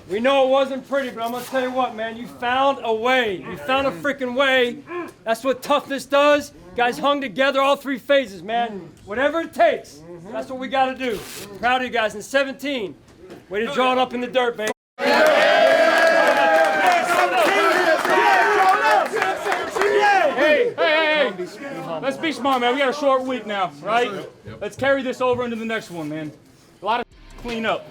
We know it wasn't pretty, but I'm going to tell you what, man. You found a way. You found a freaking way. That's what toughness does. Guys hung together all three phases, man. Whatever it takes, that's what we got to do. Proud of you guys. In 17, way to draw it up in the dirt, baby. Hey, let's be smart, man. We got a short week now, right? Let's carry this over into the next one, man. A lot of clean up.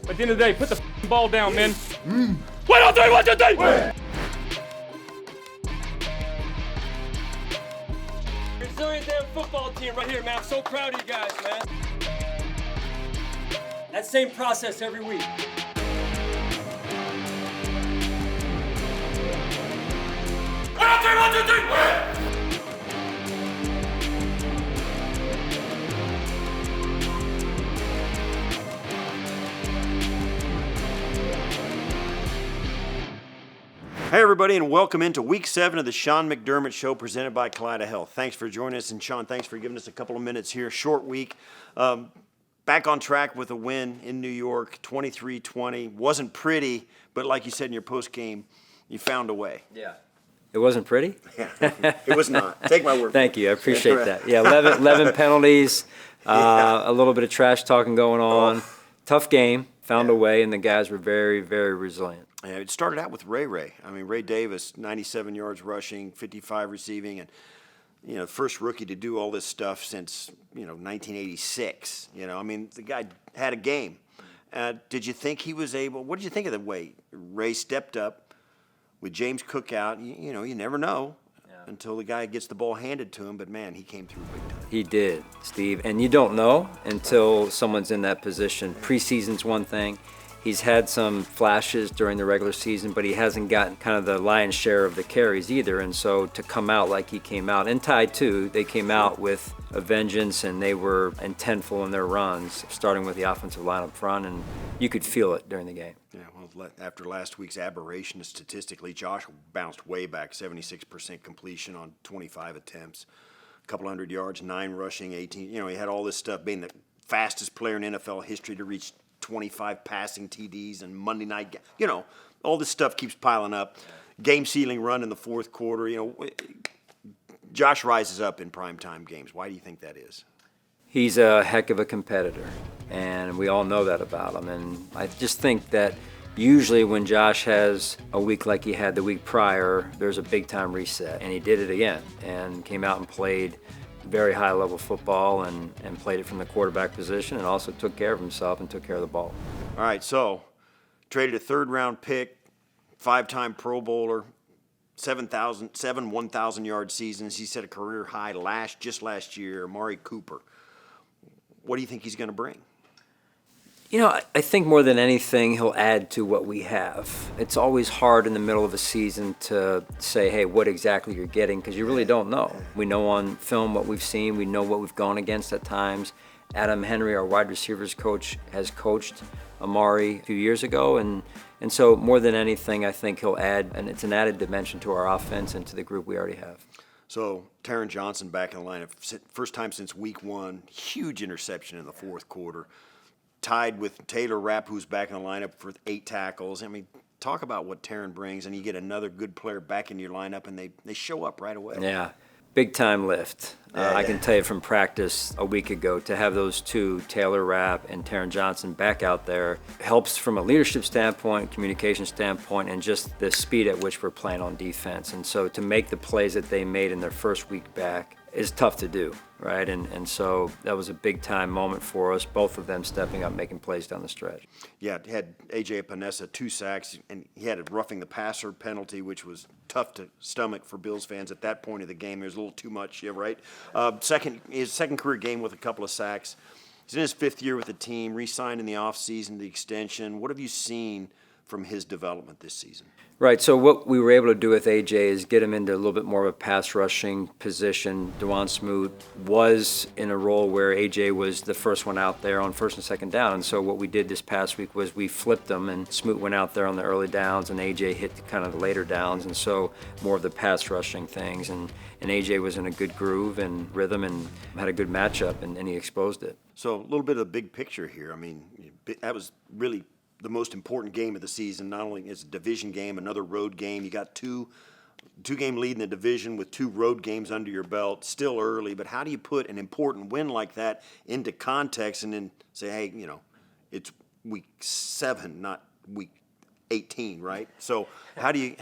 But at the end of the day, put the ball down, man. 1, 2, 3, 1, 2, 3! Resilient damn football team right here, man. I'm so proud of you guys, man. That same process every week. 1, 2, 3, 1, 2, 3! Hey everybody, and welcome into Week 7 of the Sean McDermott Show presented by Kaleida Health. Thanks for joining us, and Sean, thanks for giving us a couple of minutes here. Short week. Back on track with a win in New York, 23-20. Wasn't pretty, but like you said in your post game, you found a way. Yeah. It wasn't pretty? It was not. Take my word for it. Thank you. I appreciate that. Yeah, 11 penalties, a little bit of trash talking going on. Tough game. Found a way, and the guys were very, very resilient. Yeah, it started out with Ray. I mean, Ray Davis, 97 yards rushing, 55 receiving, and, first rookie to do all this stuff since, 1986. I mean, the guy had a game. Did you think he was able – what did you think of the way Ray stepped up with James Cook out? You never know until the guy gets the ball handed to him, but, man, he came through big time. He did, Steve. And you don't know until someone's in that position. Preseason's one thing. He's had some flashes during the regular season, but he hasn't gotten kind of the lion's share of the carries either. And so to come out like he came out, and Tide too, they came out with a vengeance and they were intentful in their runs, starting with the offensive line up front, and you could feel it during the game. Yeah, well, after last week's aberration statistically, Josh bounced way back, 76% completion on 25 attempts, a couple hundred yards, 9 rushing, 18. He had all this stuff, being the fastest player in NFL history to reach 25 passing TDs and Monday night, all this stuff keeps piling up. Game-sealing run in the fourth quarter, Josh rises up in primetime games. Why do you think that is? He's a heck of a competitor, and we all know that about him. And I just think that usually when Josh has a week like he had the week prior, there's a big-time reset, and he did it again and came out and played very high-level football and played it from the quarterback position and also took care of himself and took care of the ball. All right, so traded a third-round pick, 5-time Pro Bowler, 7 1,000-yard seasons. He set a career high just last year, Amari Cooper. What do you think he's going to bring? I think more than anything, he'll add to what we have. It's always hard in the middle of a season to say, hey, what exactly you're getting, because you really don't know. We know on film what we've seen. We know what we've gone against at times. Adam Henry, our wide receivers coach, has coached Amari a few years ago, and so more than anything, I think he'll add, and it's an added dimension to our offense and to the group we already have. So Taron Johnson back in the lineup, first time since week 1, huge interception in the fourth quarter. Tied with Taylor Rapp, who's back in the lineup for 8 tackles. I mean, talk about what Taron brings, and you get another good player back in your lineup, and they show up right away. Yeah, big-time lift. I can tell you from practice a week ago, to have those two, Taylor Rapp and Taron Johnson, back out there helps from a leadership standpoint, communication standpoint, and just the speed at which we're playing on defense. And so to make the plays that they made in their first week back is tough to do, right? And so that was a big-time moment for us, both of them stepping up, making plays down the stretch. Yeah, had A.J. Epinesa 2 sacks, and he had a roughing the passer penalty, which was tough to stomach for Bills fans at that point of the game. There's a little too much, right? His second career game with a couple of sacks. He's in his 5th year with the team, re-signed in the offseason, the extension. What have you seen from his development this season? Right, so what we were able to do with A.J. is get him into a little bit more of a pass rushing position. Dewan Smoot was in a role where A.J. was the first one out there on first and second down, and so what we did this past week was we flipped them, and Smoot went out there on the early downs, and A.J. hit kind of the later downs, and so more of the pass rushing things, and A.J. was in a good groove and rhythm and had a good matchup, and he exposed it. So a little bit of the big picture here. I mean, that was really the most important game of the season. Not only is it a division game, another road game. You got two-game lead in the division with 2 road games under your belt. Still early, but how do you put an important win like that into context and then say, hey, you know, it's week 7, not week 18, right? So how do you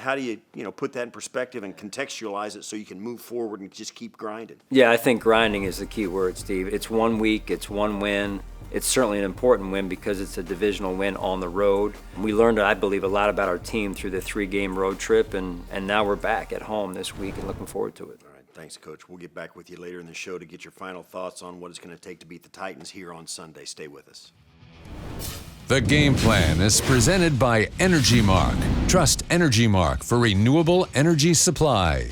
put that in perspective and contextualize it so you can move forward and just keep grinding? Yeah, I think grinding is the key word, Steve. It's 1 week, it's 1 win. It's certainly an important win because it's a divisional win on the road. We learned, I believe, a lot about our team through the 3-game road trip, and now we're back at home this week and looking forward to it. All right, thanks, Coach. We'll get back with you later in the show to get your final thoughts on what it's going to take to beat the Titans here on Sunday. Stay with us. The Game Plan is presented by Energy Mark. Trust Energy Mark for renewable energy supply.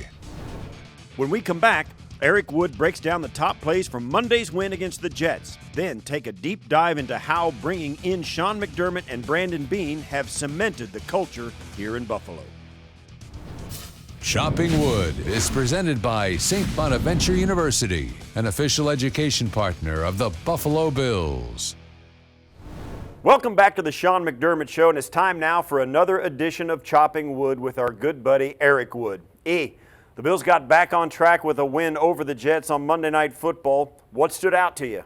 When we come back, Eric Wood breaks down the top plays from Monday's win against the Jets. Then take a deep dive into how bringing in Sean McDermott and Brandon Beane have cemented the culture here in Buffalo. Chopping Wood is presented by St. Bonaventure University, an official education partner of the Buffalo Bills. Welcome back to the Sean McDermott Show, and it's time now for another edition of Chopping Wood with our good buddy Eric Wood. The Bills got back on track with a win over the Jets on Monday Night Football. What stood out to you?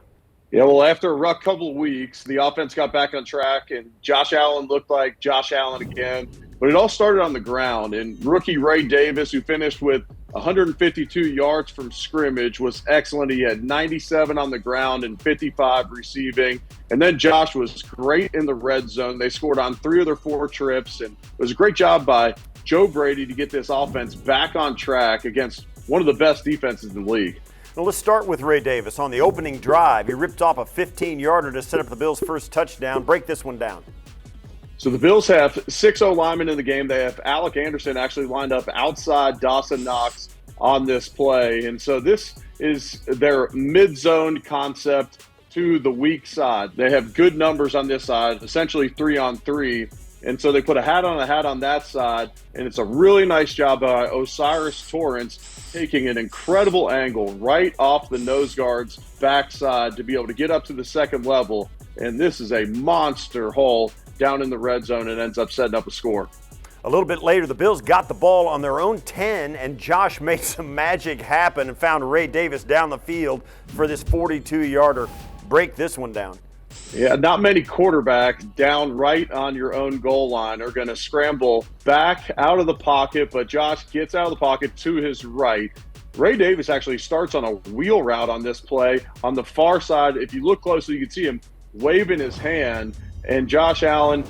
Yeah, well, after a rough couple of weeks, the offense got back on track, and Josh Allen looked like Josh Allen again. But it all started on the ground, and rookie Ray Davis, who finished with 152 yards from scrimmage, was excellent. He had 97 on the ground and 55 receiving. And then Josh was great in the red zone. They scored on 3 of their 4 trips, and it was a great job by Joe Brady to get this offense back on track against one of the best defenses in the league. Well, let's start with Ray Davis. On the opening drive, he ripped off a 15-yarder to set up the Bills' first touchdown. Break this one down. So the Bills have 6 O-linemen in the game. They have Alec Anderson actually lined up outside Dawson Knox on this play. And so this is their mid-zone concept to the weak side. They have good numbers on this side, essentially 3-on-3. And so they put a hat on that side, and it's a really nice job by Osiris Torrance taking an incredible angle right off the nose guard's backside to be able to get up to the second level. And this is a monster hole down in the red zone and ends up setting up a score. A little bit later, the Bills got the ball on their own 10, and Josh made some magic happen and found Ray Davis down the field for this 42-yarder. Break this one down. Yeah, not many quarterbacks down right on your own goal line are going to scramble back out of the pocket, but Josh gets out of the pocket to his right. Ray Davis actually starts on a wheel route on this play. On the far side, if you look closely, you can see him waving his hand, and Josh Allen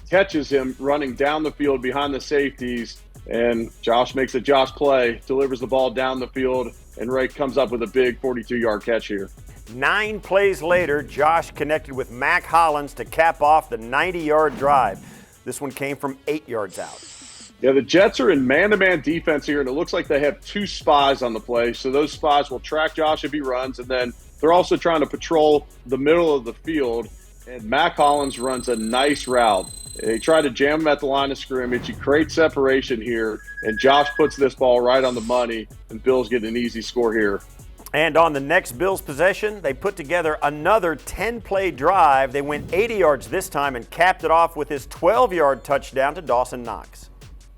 catches him running down the field behind the safeties, and Josh makes a Josh play, delivers the ball down the field, and Ray comes up with a big 42-yard catch here. 9 plays later, Josh connected with Mac Hollins to cap off the 90-yard drive. This one came from 8 yards out. Yeah, the Jets are in man-to-man defense here, and it looks like they have 2 spies on the play. So those spies will track Josh if he runs, and then they're also trying to patrol the middle of the field. And Mac Hollins runs a nice route. They try to jam him at the line of scrimmage. He creates separation here, and Josh puts this ball right on the money, and Bills get an easy score here. And on the next Bills possession, they put together another 10-play drive. They went 80 yards this time and capped it off with his 12-yard touchdown to Dawson Knox.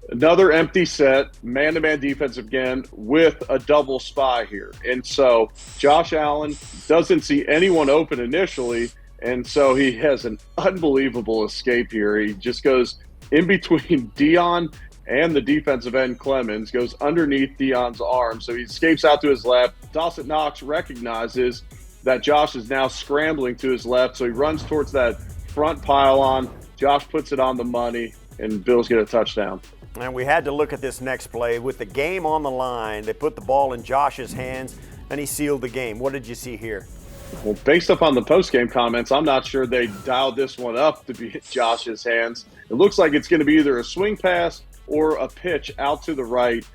Another empty set, man-to-man defense again with a double spy here. And so Josh Allen doesn't see anyone open initially, and so he has an unbelievable escape here. He just goes in between Dion and the defensive end Clemens, goes underneath Dion's arm, so he escapes out to his left. Dawson Knox recognizes that Josh is now scrambling to his left, so he runs towards that front pylon. Josh puts it on the money, and Bills get a touchdown. And we had to look at this next play. With the game on the line, they put the ball in Josh's hands, and he sealed the game. What did you see here? Well, based upon the post-game comments, I'm not sure they dialed this one up to be Josh's hands. It looks like it's going to be either a swing pass or a pitch out to the right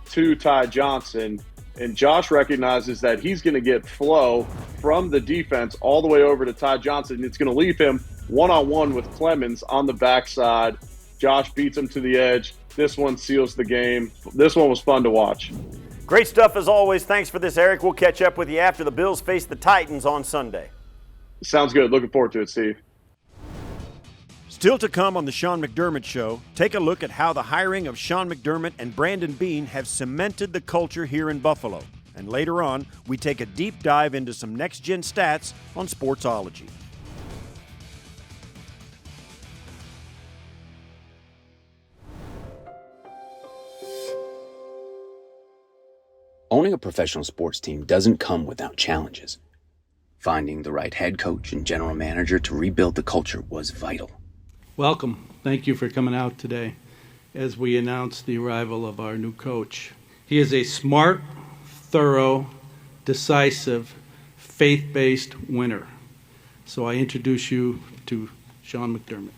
to Ty Johnson. And Josh recognizes that he's going to get flow from the defense all the way over to Ty Johnson. It's going to leave him one-on-one with Clemens on the backside. Josh beats him to the edge. This one seals the game. This one was fun to watch. Great stuff as always. Thanks for this, Eric. We'll catch up with you after the Bills face the Titans on Sunday. Sounds good. Looking forward to it, Steve. Still to come on the Sean McDermott Show, take a look at how the hiring of Sean McDermott and Brandon Beane have cemented the culture here in Buffalo. And later on, we take a deep dive into some next-gen stats on Sportsology. Owning a professional sports team doesn't come without challenges. Finding the right head coach and general manager to rebuild the culture was vital. Welcome. Thank you for coming out today as we announce the arrival of our new coach. He is a smart, thorough, decisive, faith-based winner. So I introduce you to Sean McDermott.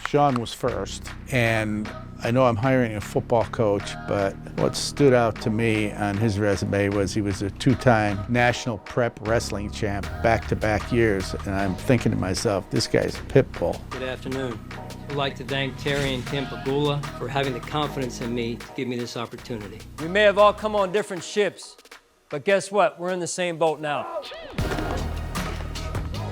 Sean was first, and I know I'm hiring a football coach, but what stood out to me on his resume was he was a two-time national prep wrestling champ, back-to-back years, and I'm thinking to myself, this guy's a pit bull. Good afternoon. I'd like to thank Terry and Kim Pagula for having the confidence in me to give me this opportunity. We may have all come on different ships, but guess what? We're in the same boat now.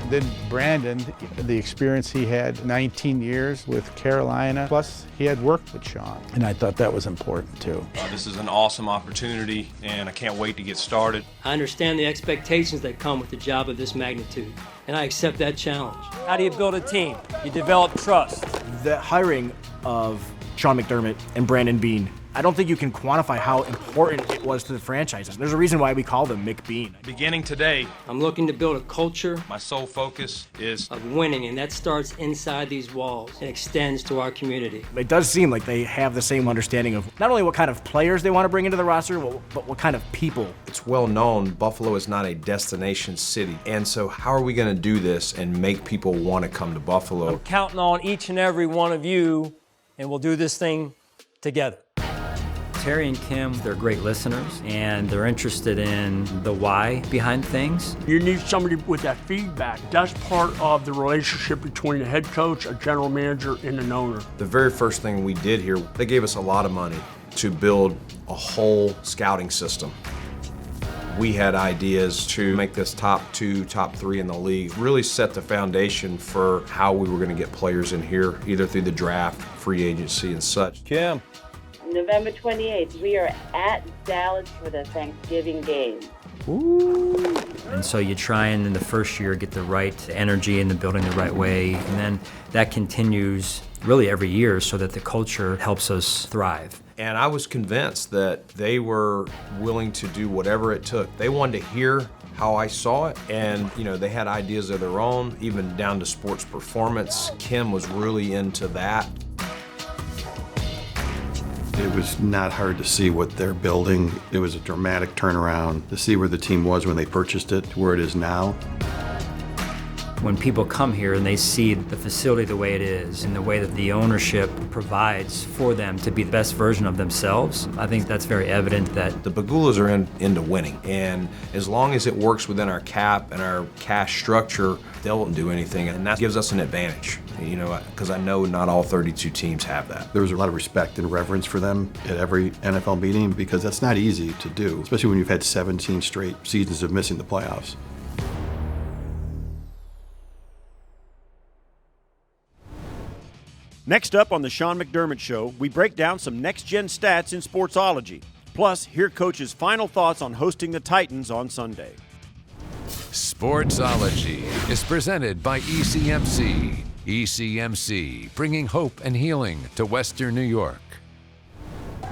Then Brandon, the experience he had, 19 years with Carolina, plus he had worked with Sean, and I thought that was important too. This is an awesome opportunity, and I can't wait to get started. I understand the expectations that come with a job of this magnitude, and I accept that challenge. How do you build a team? You develop trust. The hiring of Sean McDermott and Brandon Beane, I don't think you can quantify how important it was to the franchise. There's a reason why we call them McBeane. Beginning today, I'm looking to build a culture my sole focus is of winning, and that starts inside these walls and extends to our community. It does seem like they have the same understanding of not only what kind of players they want to bring into the roster, but what kind of people. It's well known Buffalo is not a destination city, and so how are we going to do this and make people want to come to Buffalo? I'm counting on each and every one of you, and we'll do this thing together. Terry and Kim, they're great listeners, and they're interested in the why behind things. You need somebody with that feedback. That's part of the relationship between a head coach, a general manager, and an owner. The very first thing we did here, they gave us a lot of money to build a whole scouting system. We had ideas to make this top 2, top 3 in the league, really set the foundation for how we were going to get players in here, either through the draft, free agency, and such. Kim. November 28th, we are at Dallas for the Thanksgiving game. Ooh. And so you try and in the first year get the right energy and the building the right way, and then that continues really every year so that the culture helps us thrive. And I was convinced that they were willing to do whatever it took. They wanted to hear how I saw it, and they had ideas of their own, even down to sports performance. Kim was really into that. It was not hard to see what they're building. It was a dramatic turnaround to see where the team was when they purchased it to where it is now. When people come here and they see the facility the way it is and the way that the ownership provides for them to be the best version of themselves, I think that's very evident that the Pagulas are into winning. And as long as it works within our cap and our cash structure, they'll do anything. And that gives us an advantage, because I know not all 32 teams have that. There was a lot of respect and reverence for them at every NFL meeting because that's not easy to do, especially when you've had 17 straight seasons of missing the playoffs. Next up on the Sean McDermott Show, we break down some next-gen stats in Sportsology. Plus, hear Coach's final thoughts on hosting the Titans on Sunday. Sportsology is presented by ECMC. ECMC, bringing hope and healing to Western New York.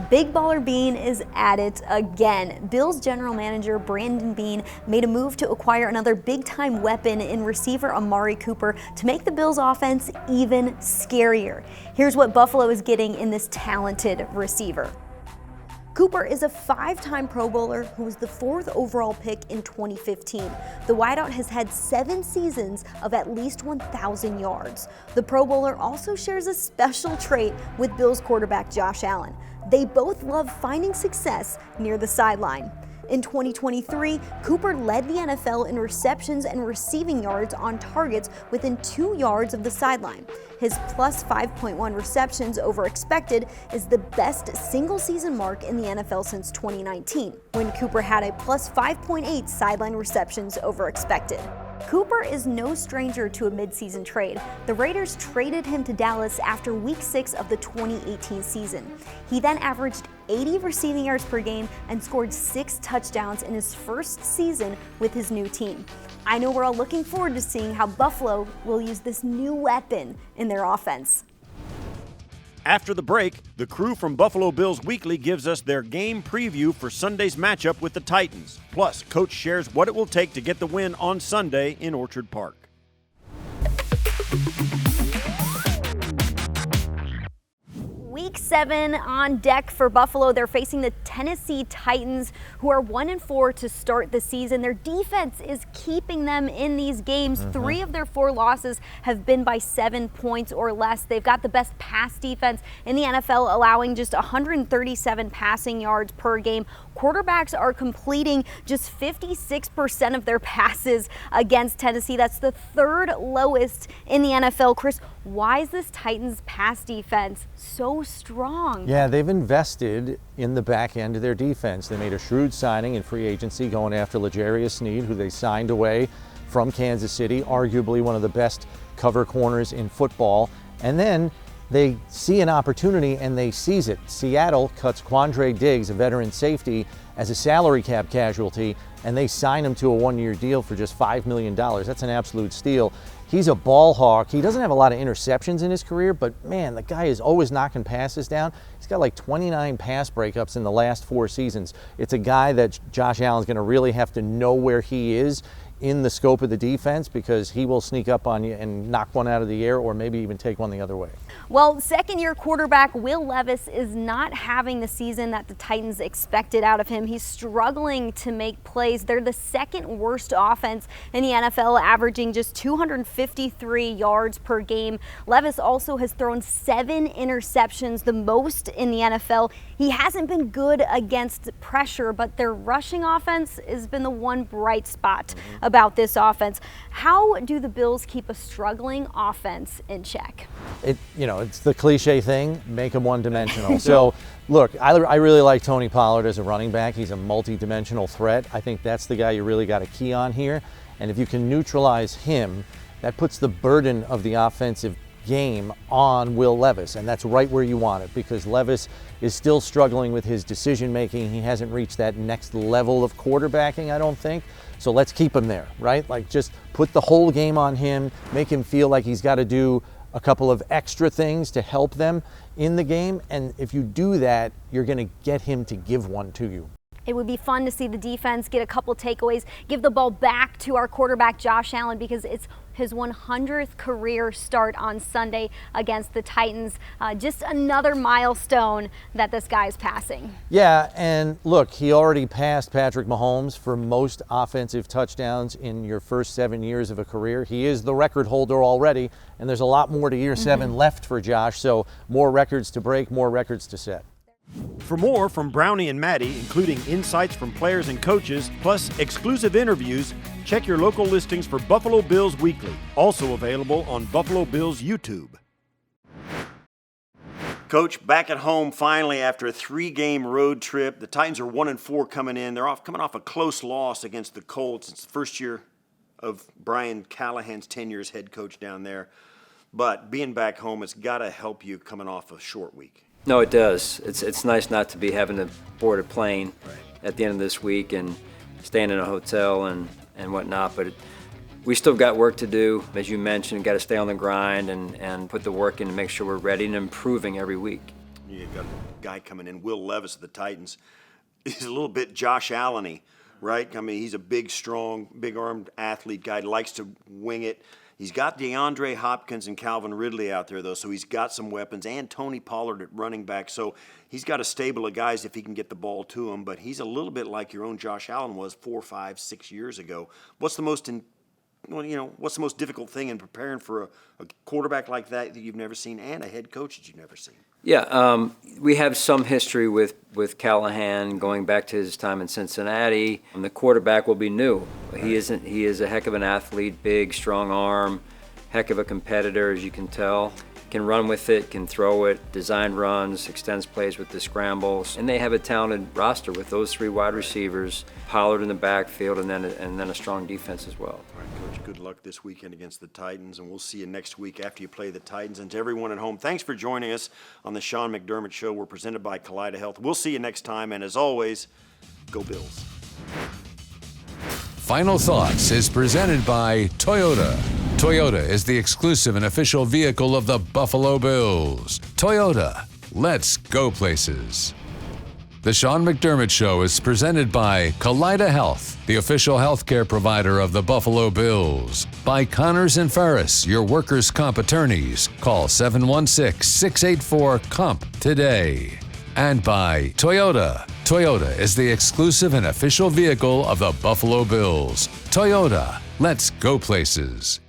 Big Baller Beane is at it again. Bills general manager Brandon Beane made a move to acquire another big-time weapon in receiver Amari Cooper to make the Bills offense even scarier. Here's what Buffalo is getting in this talented receiver. Cooper is a 5-time Pro Bowler who was the 4th overall pick in 2015. The wideout has had 7 seasons of at least 1,000 yards. The Pro Bowler also shares a special trait with Bills quarterback Josh Allen. They both love finding success near the sideline. In 2023, Cooper led the NFL in receptions and receiving yards on targets within 2 yards of the sideline. His plus 5.1 receptions over expected is the best single-season mark in the NFL since 2019, when Cooper had a plus 5.8 sideline receptions over expected. Cooper is no stranger to a midseason trade. The Raiders traded him to Dallas after Week 6 of the 2018 season. He then averaged 80 receiving yards per game and scored 6 touchdowns in his first season with his new team. I know we're all looking forward to seeing how Buffalo will use this new weapon in their offense. After the break, the crew from Buffalo Bills Weekly gives us their game preview for Sunday's matchup with the Titans. Plus, Coach shares what it will take to get the win on Sunday in Orchard Park. Week 7 on deck for Buffalo. They're facing the Tennessee Titans, who are 1-4 to start the season. Their defense is keeping them in these games. 3 of their 4 losses have been by 7 points or less. They've got the best pass defense in the NFL, allowing just 137 passing yards per game. Quarterbacks are completing just 56% of their passes against Tennessee. That's the 3rd lowest in the NFL. Chris, why is this Titans pass defense so strong? Yeah, they've invested in the back end of their defense. They made a shrewd signing in free agency going after L'Jarius Sneed, who they signed away from Kansas City, arguably one of the best cover corners in football. And then they see an opportunity and they seize it. Seattle cuts Quandre Diggs, a veteran safety, as a salary cap casualty, and they sign him to a 1-year deal for just $5 million. That's an absolute steal. He's a ball hawk. He doesn't have a lot of interceptions in his career, but man, the guy is always knocking passes down. He's got like 29 pass breakups in the last 4 seasons. It's a guy that Josh Allen's going to really have to know where he is in the scope of the defense, because he will sneak up on you and knock one out of the air or maybe even take one the other way. Well, second-year quarterback Will Levis is not having the season that the Titans expected out of him. He's struggling to make plays. They're the 2nd worst offense in the NFL, averaging just 253 yards per game. Levis also has thrown 7 interceptions, the most in the NFL. He hasn't been good against pressure, but their rushing offense has been the one bright spot about this offense. How do the Bills keep a struggling offense in check? It's the cliche thing, make them one-dimensional. So, look, I really like Tony Pollard as a running back. He's a multi-dimensional threat. I think that's the guy you really got to key on here. And if you can neutralize him, that puts the burden of the offensive game on Will Levis, and that's right where you want it, because Levis is still struggling with his decision making. He hasn't reached that next level of quarterbacking, I don't think. So let's keep him there, right? Like, just put the whole game on him, make him feel like he's got to do a couple of extra things to help them in the game, and if you do that, you're going to get him to give one to you. It would be fun to see the defense get a couple takeaways, give the ball back to our quarterback Josh Allen, because it's his 100th career start on Sunday against the Titans. Just another milestone that this guy's passing. Yeah, and look, he already passed Patrick Mahomes for most offensive touchdowns in your first 7 years of a career. He is the record holder already, and there's a lot more to year 7 left for Josh, so more records to break, more records to set. For more from Brownie and Maddy, including insights from players and coaches, plus exclusive interviews, check your local listings for Buffalo Bills Weekly, also available on Buffalo Bills YouTube. Coach, back at home finally after a 3-game road trip. The Titans are 1-4 coming in. They're coming off a close loss against the Colts. It's the first year of Brian Callahan's tenure as head coach down there. But being back home, it's got to help you coming off a short week. No, it does. It's nice not to be having to board a plane at the end of this week and staying in a hotel and whatnot, but we still got work to do. As you mentioned, got to stay on the grind and put the work in to make sure we're ready and improving every week. You got a guy coming in, Will Levis of the Titans. He's a little bit Josh Allen-y, right? I mean, he's a big, strong, big-armed athlete guy, likes to wing it. He's got DeAndre Hopkins and Calvin Ridley out there, though, so he's got some weapons, and Tony Pollard at running back. So he's got a stable of guys if he can get the ball to him, but he's a little bit like your own Josh Allen was 4, 5, 6 years ago. What's the most difficult thing in preparing for a quarterback like that you've never seen and a head coach that you've never seen? Yeah, we have some history with Callahan going back to his time in Cincinnati. The quarterback will be new. He is a heck of an athlete, big, strong arm, heck of a competitor, as you can tell. Can run with it, can throw it, design runs, extends plays with the scrambles, and they have a talented roster with those 3 wide receivers, Pollard in the backfield, and then a strong defense as well. All right, Coach, good luck this weekend against the Titans, and we'll see you next week after you play the Titans. And to everyone at home, thanks for joining us on the Sean McDermott Show. We're presented by Kaleida Health. We'll see you next time, and as always, go Bills. Final Thoughts is presented by Toyota. Toyota is the exclusive and official vehicle of the Buffalo Bills. Toyota, let's go places. The Sean McDermott Show is presented by Kaleida Health, the official healthcare provider of the Buffalo Bills. By Connors and Ferris, your workers' comp attorneys. Call 716-684-COMP today. And by Toyota. Toyota is the exclusive and official vehicle of the Buffalo Bills. Toyota, let's go places.